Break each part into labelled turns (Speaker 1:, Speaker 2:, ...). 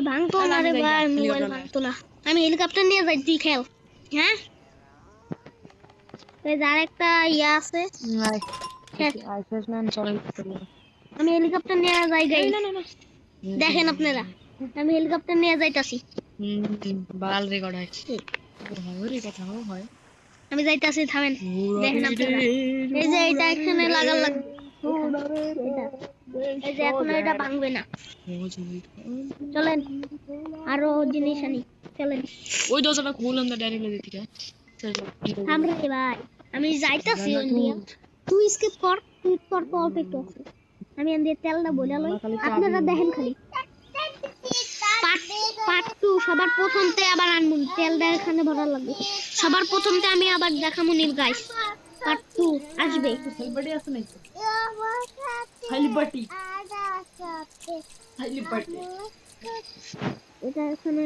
Speaker 1: ভাঙতো না রে ভাই, মোবাইল ভাঙতো না। আমি হেলিকপ্টার নিয়ে যাই, তুই খেল। হ্যাঁ, যার একটা ইয়া আছে, আমি হেলিকপ্টার নিয়ে যাই গাইস। দেখেন আপনারা, আমি হেলিকপ্টার নিয়ে যাইতাছি।
Speaker 2: বাল রেকর্ড হয় রে কথা হয়।
Speaker 1: আমি যাইতাছি, থামেন। দেখেন আপনারা, এই যে এটা এখানে লাগার লাগবে, এই যে এখন এটা ভাঙবে না। চলেন আরো জিনিস আনি, চলেন।
Speaker 2: ওই দরজাটা খুললাম না ডাইরেক্ট লেগে থেকে।
Speaker 1: আমরা ভাই, আমি যাইতাছি ইন্ডিয়া। তুই স্কিপ কর, তুই কর তো অল্প একটু আছে। আমি এন্ডিয়া তেলটা বইলা লই, আপনারা দেখেন খালি। পার্ট 2 সবার প্রথমতে আবার আনমুন তেলটা এখানে ভরা লাগবে। সবার প্রথমতে আমি আবার দেখামু নীল গাইস। পার্ট 2 আসবে।
Speaker 2: হাইলিবাটি আছে নাকি? হাইলিবাটি
Speaker 1: এটা এখানে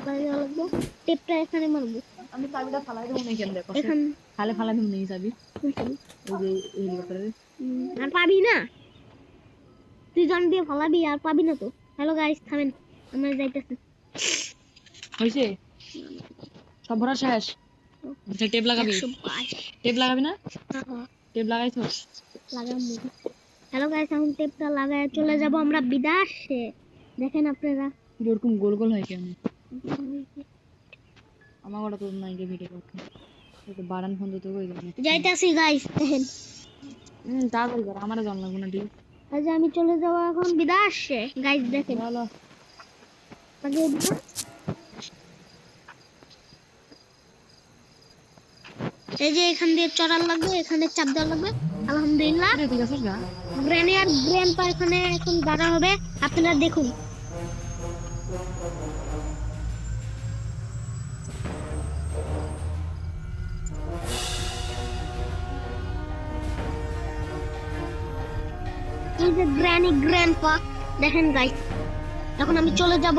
Speaker 1: ফালাই লাগবে, টেপটা এখানে মারবো।
Speaker 2: আমি চাবিটা ফালাই দেবো নাকি? দেখো
Speaker 1: এখন
Speaker 2: খালে ফালাই দেবো নাকি চাবি? এই যে হেলিকপ্টারে
Speaker 1: আর পাবি না, তুই জন দিয়ে ফালাবি আর পাবি না তো। হ্যালো গাইস, থামেন, আমরা যাইতেছি।
Speaker 2: হইছে সব ভরা শেষ। আচ্ছা টেপ লাগাবি? টেপ লাগাবি না? টেপ লাগাইছস?
Speaker 1: লাগাবো। হ্যালো গাইস, এখন টেপটা লাগায় চলে যাব আমরা বিদেশে। দেখেন আপনারা
Speaker 2: এরকম গোল গোল হয় কেন? আমার ওটা তো নাই যে ভিডিও করতে। এটা বারান ফোন দিতে কই যাবে?
Speaker 1: যাইতাছি গাইস, দেখেন।
Speaker 2: তাড়াতাড়ি কর, আমারে জান লাগবে না দিই।
Speaker 1: আজ আমি চলে যাব এখন বিদেশে গাইস, দেখেন।
Speaker 2: চলো
Speaker 1: আগে এই যে এখান দিয়ে চড়ার লাগবে, এখানে চাপ দেওয়া লাগবে। আলহামদুলিল্লাহ,
Speaker 2: ঠিক আছে না?
Speaker 1: গ্র্যানি আর গ্র্যান্ডপা এখানে এখন দাঁড়া হবে, আপনারা দেখুন। এই যে গ্র্যানি গ্র্যান্ডপা, দেখেন গাইস। এখন আমি চলে যাব